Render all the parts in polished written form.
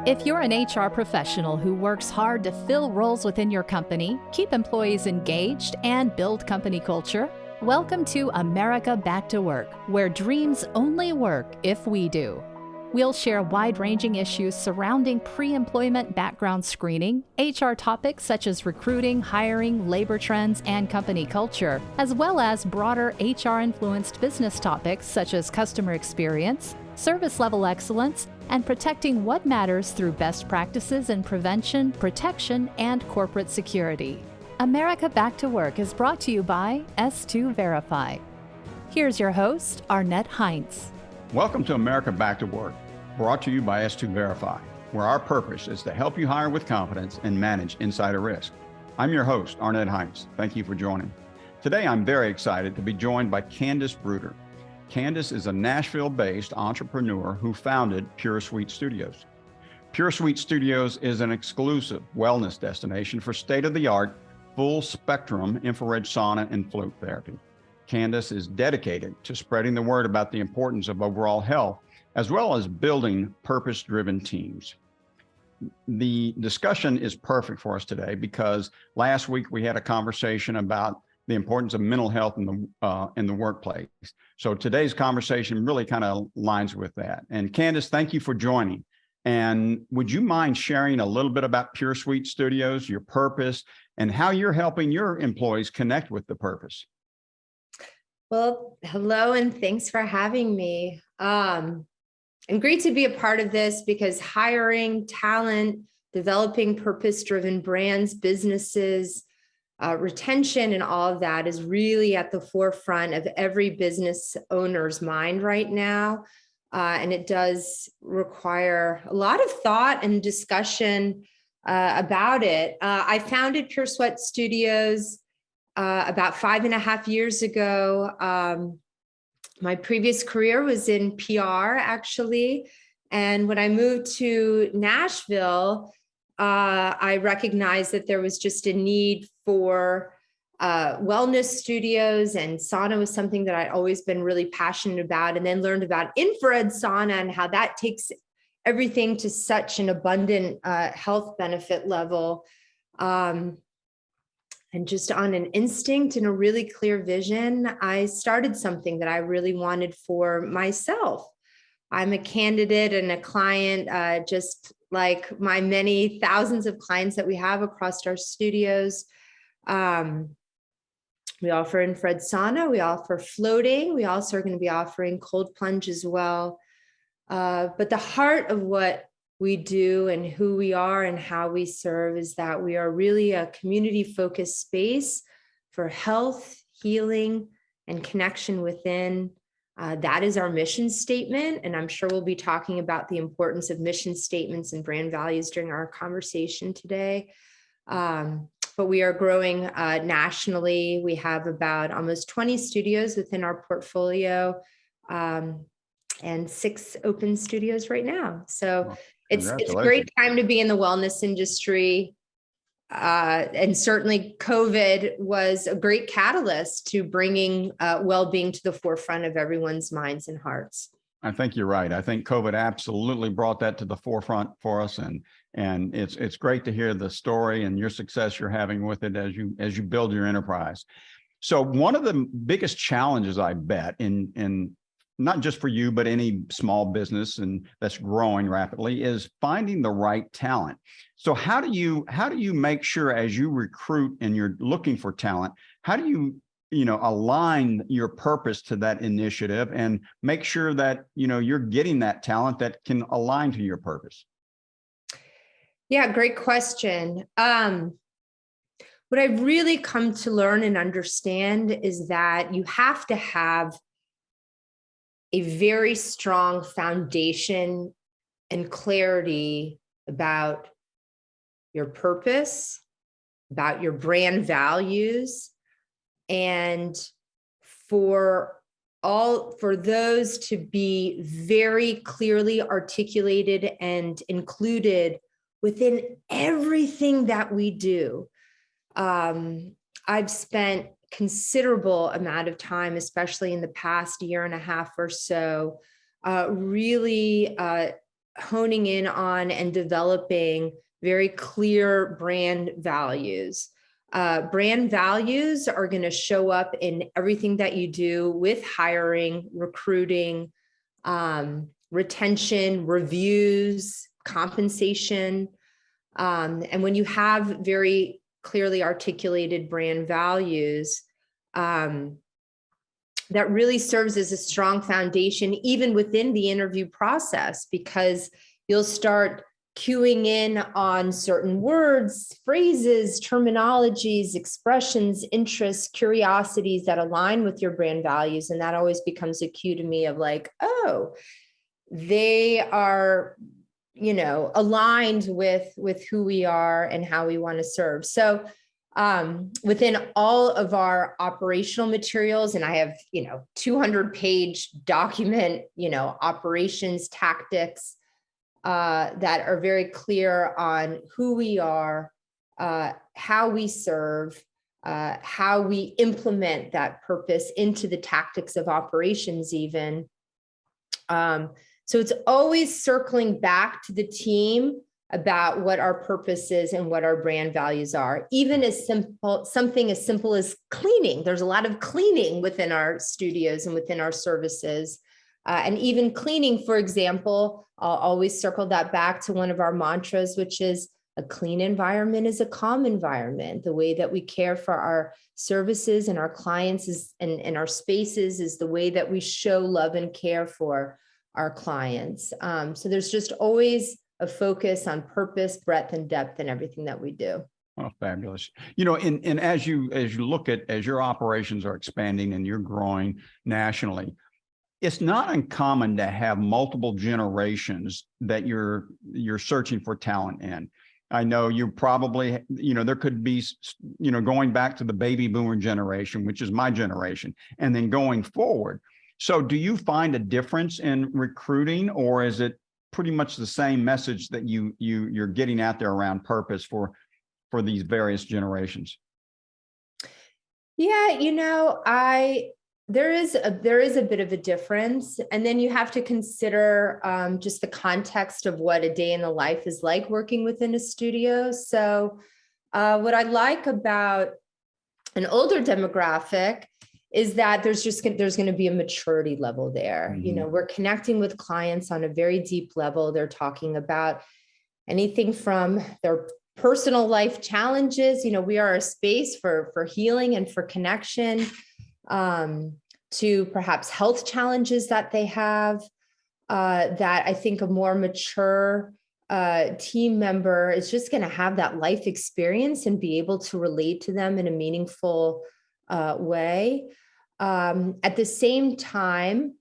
If you're an HR professional who works hard to fill roles within your company, keep employees engaged, and build company culture, welcome to America Back to Work, where dreams only work if we do. We'll share wide-ranging issues surrounding pre-employment background screening, HR topics such as recruiting, hiring, labor trends, and company culture, as well as broader HR-influenced business topics such as customer experience, service level excellence, and protecting what matters through best practices in prevention, protection, and corporate security. America Back to Work is brought to you by S2 Verify. Here's your host, Arnette Heintze. Welcome to America Back to Work, brought to you by S2 Verify, where our purpose is to help you hire with confidence and manage insider risk. I'm your host, Arnette Heintze. Thank you for joining. Today, I'm very excited to be joined by Candace Bruder. Candice is a Nashville-based entrepreneur who founded Pure Sweet Studios. Pure Sweet Studios is an exclusive wellness destination for state-of-the-art, full-spectrum infrared sauna and float therapy. Candace is dedicated to spreading the word about the importance of overall health, as well as building purpose-driven teams. The discussion is perfect for us today because last week we had a conversation about the importance of mental health in the workplace. So today's conversation really kind of aligns with that. And Candace, thank you for joining. And would you mind sharing a little bit about Pure Sweet Studios, your purpose, and how you're helping your employees connect with the purpose? Well, hello, and thanks for having me. And great to be a part of this because hiring talent, developing purpose-driven brands, businesses, retention and all of that is really at the forefront of every business owner's mind right now. And it does require a lot of thought and discussion about it. I founded Pure Sweat Studios about 5.5 years ago. My previous career was in PR, actually. And when I moved to Nashville, I recognized that there was just a need for wellness studios, and sauna was something that I'd always been really passionate about, and then learned about infrared sauna and how that takes everything to such an abundant health benefit level. And just on an instinct and a really clear vision, I started something that I really wanted for myself. I'm a candidate and a client, just like my many thousands of clients that we have across our studios. We offer infrared sauna, we offer floating, we also are going to be offering cold plunge as well. But the heart of what we do and who we are and how we serve is that we are really a community-focused space for health, healing, and connection within. That is our mission statement, and I'm sure we'll be talking about the importance of mission statements and brand values during our conversation today. But we are growing nationally. We have about almost 20 studios within our portfolio, and 6 open studios right now. So Well, it's a great time to be in the wellness industry. And certainly COVID was a great catalyst to bringing well-being to the forefront of everyone's minds and hearts. I think you're right. I think COVID absolutely brought that to the forefront for us, and it's great to hear the story and your success you're having with it as you build your enterprise. So one of the biggest challenges, I bet, in not just for you, but any small business and that's growing rapidly, is finding the right talent. So how do you make sure as you recruit and you're looking for talent, how do you align your purpose to that initiative and make sure that you're getting that talent that can align to your purpose? Yeah, great question. What I've really come to learn and understand is that you have to have a very strong foundation and clarity about your purpose, about your brand values, and for those to be very clearly articulated and included within everything that we do. I've spent considerable amount of time, especially in the past 1.5 years or so, really honing in on and developing very clear brand values. Brand values are going to show up in everything that you do with hiring, recruiting, retention, reviews, compensation. And when you have very clearly articulated brand values, that really serves as a strong foundation, even within the interview process, because you'll start cueing in on certain words, phrases, terminologies, expressions, interests, curiosities that align with your brand values. And that always becomes a cue to me of like, oh, they are, aligned with who we are and how we want to serve. So within all of our operational materials, and I have, 200-page document, operations tactics that are very clear on who we are, how we serve, how we implement that purpose into the tactics of operations even. So it's always circling back to the team about what our purpose is and what our brand values are, even something as simple as cleaning. There's a lot of cleaning within our studios and within our services. And even cleaning, for example, I'll always circle that back to one of our mantras, which is a clean environment is a calm environment. The way that we care for our services and our clients and our spaces is the way that we show love and care for our clients. So there's just always a focus on purpose, breadth, and depth in everything that we do. Oh, fabulous. And as you look at, as your operations are expanding and you're growing nationally, it's not uncommon to have multiple generations that you're searching for talent in. I know you probably, there could be, going back to the baby boomer generation, which is my generation, and then going forward. So do you find a difference in recruiting, or is it pretty much the same message that you're getting out there around purpose for these various generations? Yeah, there is a bit of a difference, and then you have to consider just the context of what a day in the life is like working within a studio. So what I like about an older demographic is that there's going to be a maturity level there. Mm-hmm. We're connecting with clients on a very deep level. They're talking about anything from their personal life challenges. We are a space for healing and for connection, to perhaps health challenges that they have, that I think a more mature team member is just going to have that life experience and be able to relate to them in a meaningful way. At the same time,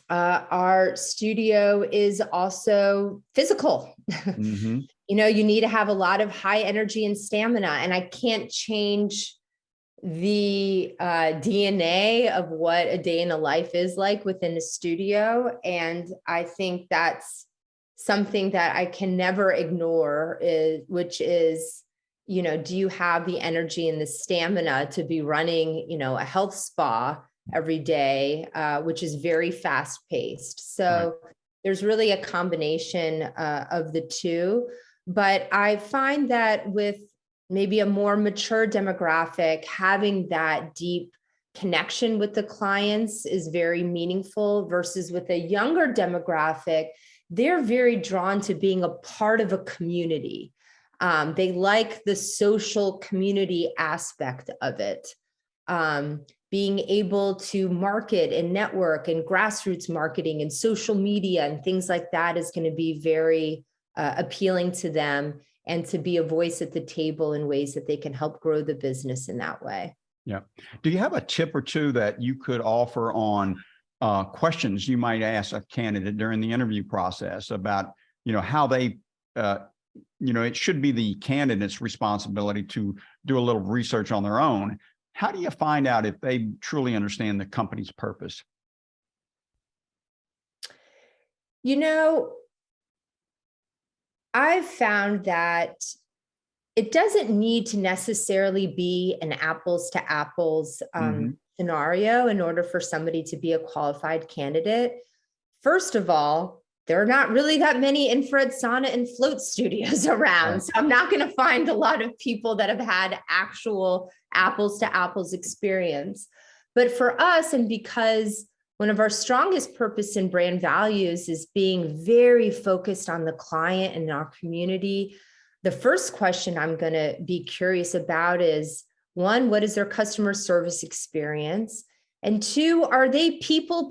our studio is also physical. Mm-hmm. You need to have a lot of high energy and stamina, and I can't change the DNA of what a day in a life is like within the studio. And I think that's something that I can never ignore, which is, do you have the energy and the stamina to be running, a health spa every day, which is very fast paced. So right. There's really a combination of the two. But I find that with maybe a more mature demographic, having that deep connection with the clients is very meaningful, versus with a younger demographic, they're very drawn to being a part of a community. They like the social community aspect of it. Being able to market and network and grassroots marketing and social media and things like that is going to be very appealing to them, and to be a voice at the table in ways that they can help grow the business in that way. Yeah. Do you have a tip or two that you could offer on questions you might ask a candidate during the interview process about, how they, it should be the candidate's responsibility to do a little research on their own. How do you find out if they truly understand the company's purpose? I've found that it doesn't need to necessarily be an apples to apples scenario in order for somebody to be a qualified candidate. First of all, there are not really that many infrared sauna and float studios around. Right. So I'm not going to find a lot of people that have had actual apples to apples experience. But for us, and because one of our strongest purpose and brand values is being very focused on the client and our community, the first question I'm going to be curious about is, one, what is their customer service experience? And two, are they people?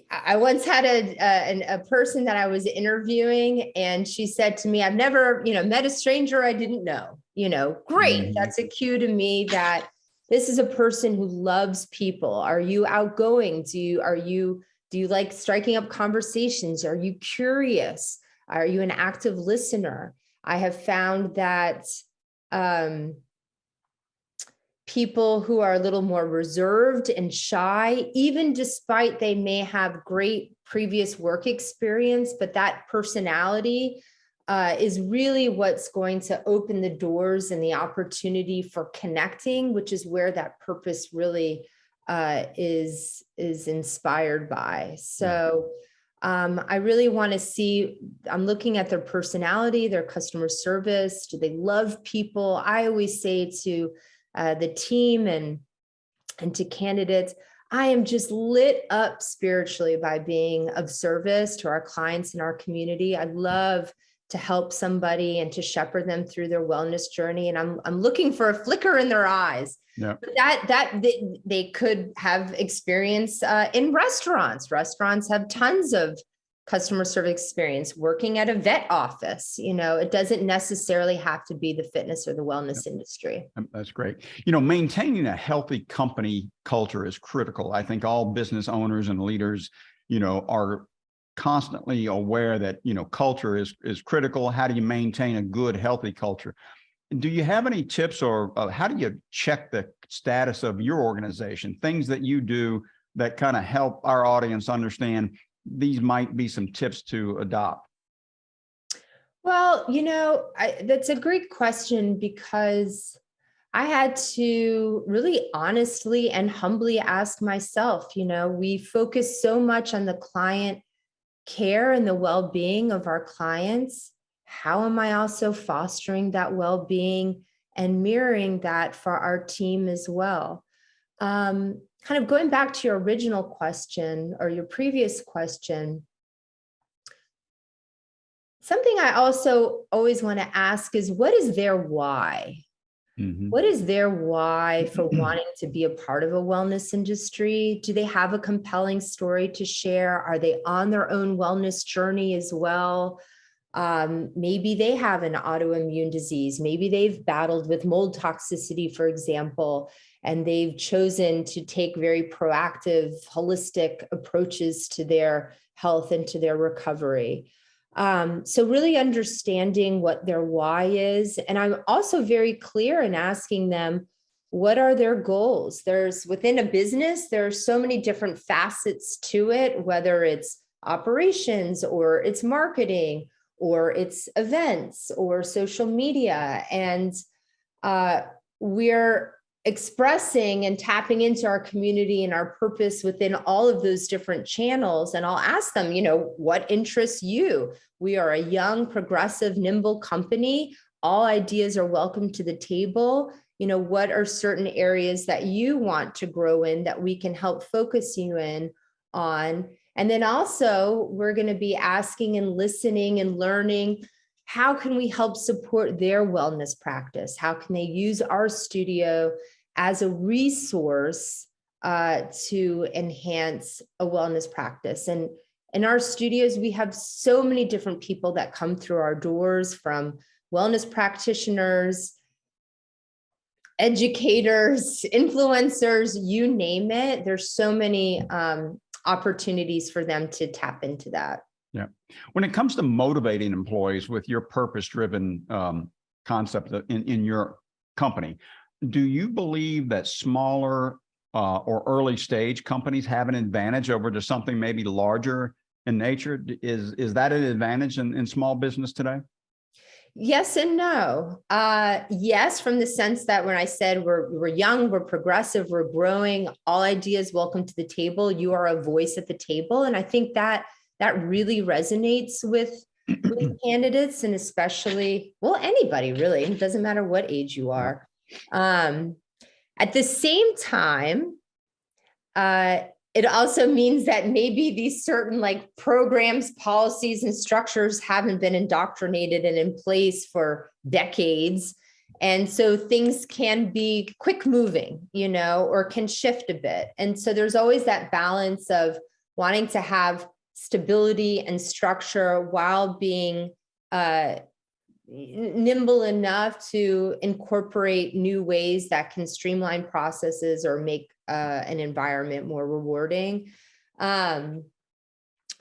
I once had a person that I was interviewing, and she said to me, I've never, met a stranger I didn't know. Great. Mhm. That's a cue to me that this is a person who loves people. Are you outgoing? Do you like striking up conversations? Are you curious? Are you an active listener? I have found that people who are a little more reserved and shy, even despite they may have great previous work experience, but that personality is really what's going to open the doors and the opportunity for connecting, which is where that purpose really is inspired by. So I really want to see, I'm looking at their personality, their customer service. Do they love people? I always say to the team and to candidates, I am just lit up spiritually by being of service to our clients and our community. I love to help somebody and to shepherd them through their wellness journey. And I'm looking for a flicker in their eyes. Yeah. But that they could have experience in restaurants. Restaurants have tons of customer service experience. Working at a vet office, it doesn't necessarily have to be the fitness or the wellness industry. That's great. Maintaining a healthy company culture is critical. I think all business owners and leaders, are constantly aware that, culture is critical. How do you maintain a good, healthy culture? Do you have any tips, or how do you check the status of your organization? Things that you do that kind of help our audience understand these might be some tips to adopt. Well, that's a great question, because I had to really honestly and humbly ask myself, we focus so much on the client care and the well-being of our clients. How am I also fostering that well-being and mirroring that for our team as well? Kind of going back to your original question or your previous question, something I also always want to ask is, what is their why? Mm-hmm. What is their why for wanting to be a part of a wellness industry? Do they have a compelling story to share? Are they on their own wellness journey as well? Maybe they have an autoimmune disease. Maybe they've battled with mold toxicity, for example, and they've chosen to take very proactive, holistic approaches to their health and to their recovery. So really understanding what their why is. And I'm also very clear in asking them, what are their goals? Within a business, there are so many different facets to it, whether it's operations or it's marketing or it's events or social media. And we're expressing and tapping into our community and our purpose within all of those different channels. And I'll ask them, what interests you? We are a young, progressive, nimble company. All ideas are welcome to the table. What are certain areas that you want to grow in that we can help focus you in on? And then also, we're going to be asking and listening and learning, how can we help support their wellness practice? How can they use our studio as a resource to enhance a wellness practice? And in our studios, we have so many different people that come through our doors, from wellness practitioners, educators, influencers, you name it. There's so many opportunities for them to tap into that. Yeah. When it comes to motivating employees with your purpose-driven concept in your company, do you believe that smaller or early stage companies have an advantage over to something maybe larger in nature? Is that an advantage in small business today? Yes and no. Yes, from the sense that when I said we're young, we're progressive, we're growing, all ideas welcome to the table. You are a voice at the table, and I think that really resonates with candidates, and especially, well, anybody really. It doesn't matter what age you are. At the same time, it also means that maybe these certain like programs, policies, and structures haven't been indoctrinated and in place for decades. And so things can be quick moving, or can shift a bit. And so there's always that balance of wanting to have stability and structure while being nimble enough to incorporate new ways that can streamline processes or make an environment more rewarding.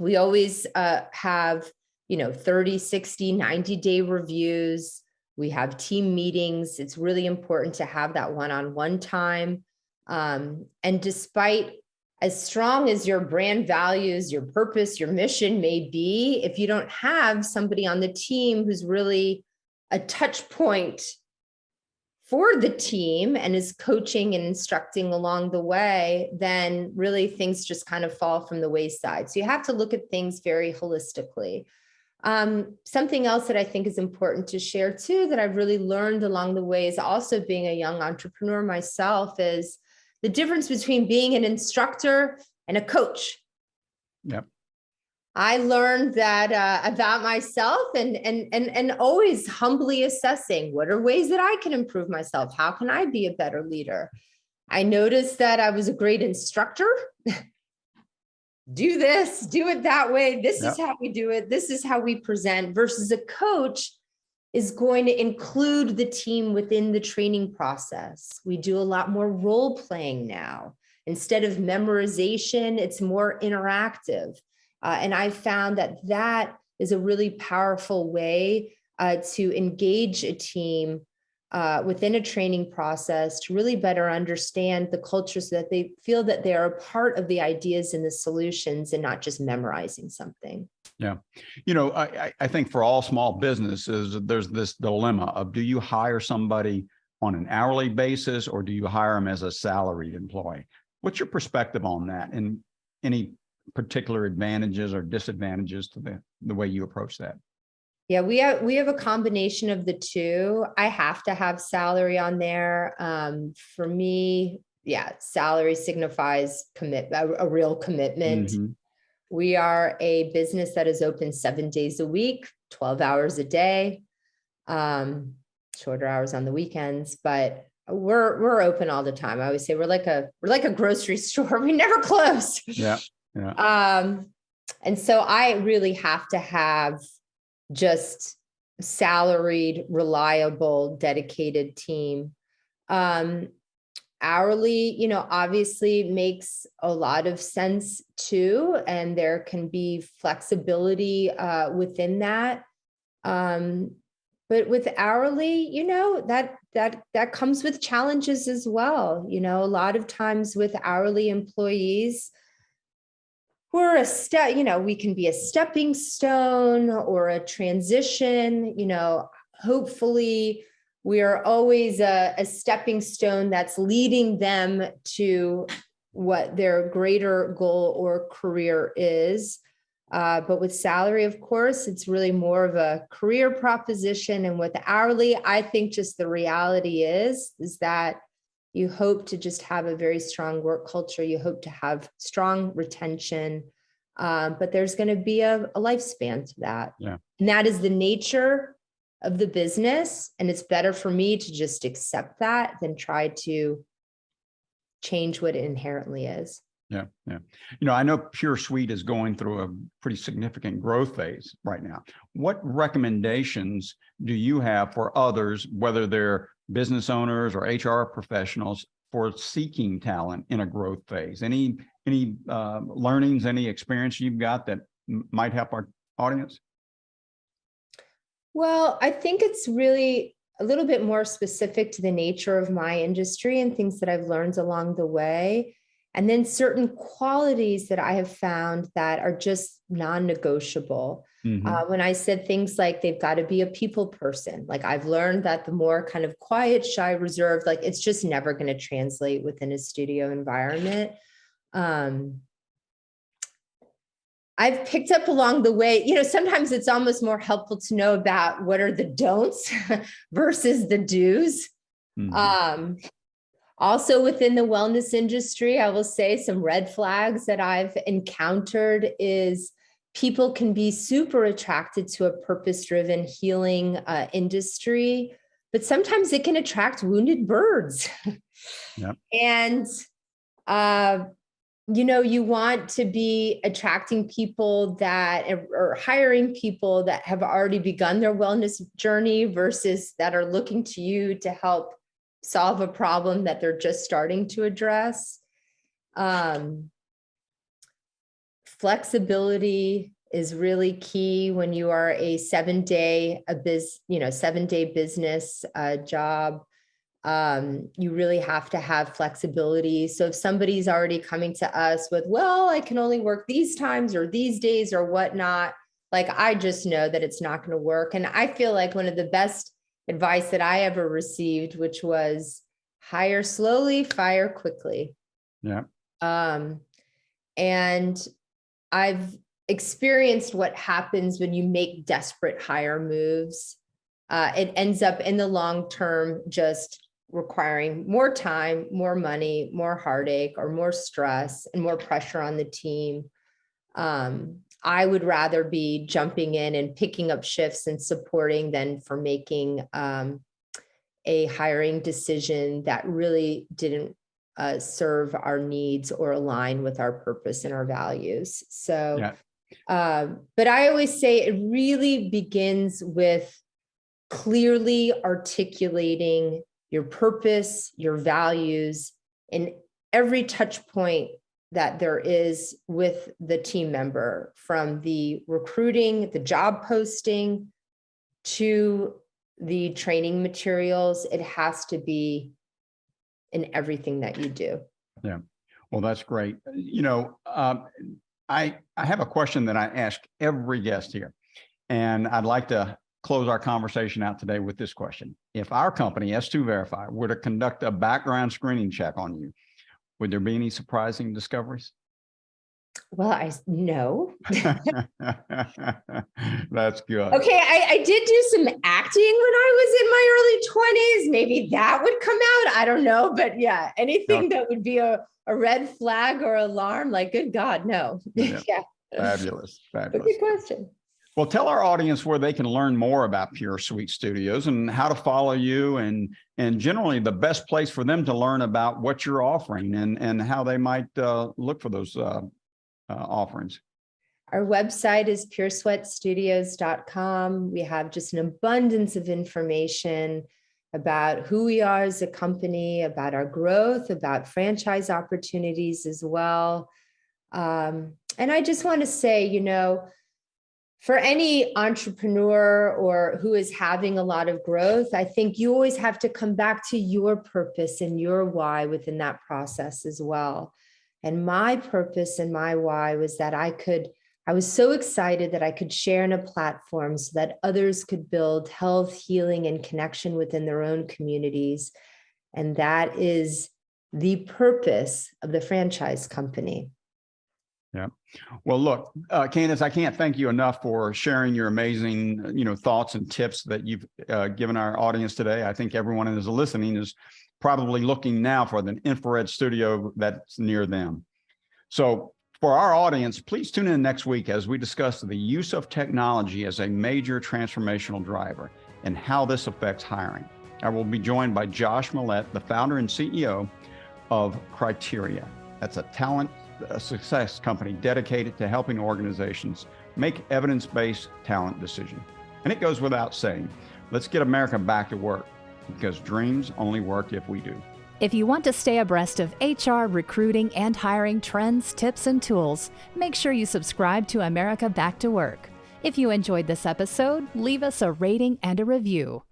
We always have, 30, 60, 90-day reviews. We have team meetings. It's really important to have that one-on-one time. And despite as strong as your brand values, your purpose, your mission may be, if you don't have somebody on the team who's really a touch point for the team and is coaching and instructing along the way, then really things just kind of fall from the wayside. So you have to look at things very holistically. Something else that I think is important to share too, that I've really learned along the way is also being a young entrepreneur myself, is the difference between being an instructor and a coach. Yep. I learned that about myself, and always humbly assessing what are ways that I can improve myself. How can I be a better leader? I noticed that I was a great instructor. Do this, do it that way. This is how we do it. This is how we present, versus a coach is going to include the team within the training process. We do a lot more role playing now. Instead of memorization, it's more interactive. And I found that is a really powerful way to engage a team within a training process to really better understand the culture, so that they feel that they are a part of the ideas and the solutions and not just memorizing something. Yeah. I think for all small businesses, there's this dilemma of, do you hire somebody on an hourly basis or do you hire them as a salaried employee? What's your perspective on that, and any particular advantages or disadvantages to the way you approach that? Yeah, we have a combination of the two. I have to have salary on there. For me, salary signifies a real commitment. Mm-hmm. We are a business that is open 7 days a week, 12 hours a day, shorter hours on the weekends, but we're open all the time. I always say we're like a grocery store. We never close. Yeah. Yeah. And so I really have to have just salaried, reliable, dedicated team. Hourly, obviously makes a lot of sense too. And there can be flexibility within that. But with hourly, that comes with challenges as well. A lot of times with hourly employees, we're we can be a stepping stone or a transition. Hopefully we are always a stepping stone that's leading them to what their greater goal or career is. But with salary, of course, it's really more of a career proposition. And with hourly, I think just the reality is that you hope to just have a very strong work culture. You hope to have strong retention, but there's going to be a lifespan to that. Yeah. And that is the nature of the business. And it's better for me to just accept that than try to change what it inherently is. Yeah. Yeah. I know Pure Suite is going through a pretty significant growth phase right now. What recommendations do you have for others, whether they're business owners or HR professionals, for seeking talent in a growth phase? Any learnings, any experience you've got that might help our audience? Well, I think it's really a little bit more specific to the nature of my industry and things that I've learned along the way. And then certain qualities that I have found that are just non-negotiable. When I said things like they've got to be a people person, like I've learned that the more kind of quiet, shy, reserved, like it's just never going to translate within a studio environment. I've picked up along the way, sometimes it's almost more helpful to know about what are the don'ts versus the do's. Also within the wellness industry, I will say some red flags that I've encountered is people can be super attracted to a purpose-driven healing industry, but sometimes it can attract wounded birds. Yep. And, you want to be attracting people or hiring people that have already begun their wellness journey versus that are looking to you to help solve a problem that they're just starting to address. Flexibility is really key when you are a 7-day business job. You really have to have flexibility. So if somebody's already coming to us with, well, I can only work these times or these days or whatnot, like I just know that it's not going to work. And I feel like one of the best advice that I ever received, which was hire slowly, fire quickly. Yeah. And I've experienced what happens when you make desperate hire moves. It ends up in the long term just requiring more time, more money, more heartache, or more stress and more pressure on the team. I would rather be jumping in and picking up shifts and supporting than for making a hiring decision that really didn't serve our needs or align with our purpose and our values. So, yeah. But I always say it really begins with clearly articulating your purpose, your values, in every touch point that there is with the team member, from the recruiting, the job posting, to the training materials. It has to be in everything that you do. Yeah. Well, that's great. I have a question that I ask every guest here, and I'd like to close our conversation out today with this question. If our company, S2 Verify, were to conduct a background screening check on you, would there be any surprising discoveries? Well, no. That's good. Okay, I did do some acting when I was in my early 20s. Maybe that would come out. I don't know. But yeah, anything that would be a red flag or alarm, like, good God, no. Yeah. Fabulous. Good question. Well, tell our audience where they can learn more about Pure Suite Studios and how to follow you, and generally the best place for them to learn about what you're offering and how they might look for those offerings. Our website is puresweatstudios.com. We have just an abundance of information about who we are as a company, about our growth, about franchise opportunities as well. And I just want to say, for any entrepreneur or who is having a lot of growth, I think you always have to come back to your purpose and your why within that process as well. And my purpose and my why was that I was so excited that I could share in a platform so that others could build health, healing, and connection within their own communities. And that is the purpose of the franchise company. Yeah. Well, look, Candace, I can't thank you enough for sharing your amazing, thoughts and tips that you've given our audience today. I think everyone that is listening is probably looking now for the infrared studio that's near them. So for our audience, please tune in next week as we discuss the use of technology as a major transformational driver and how this affects hiring. I will be joined by Josh Millette, the founder and CEO of Criteria. That's a success company dedicated to helping organizations make evidence-based talent decisions. And it goes without saying, let's get America back to work, because dreams only work if we do. If you want to stay abreast of HR, recruiting, and hiring trends, tips, and tools, make sure you subscribe to America Back to Work. If you enjoyed this episode, leave us a rating and a review.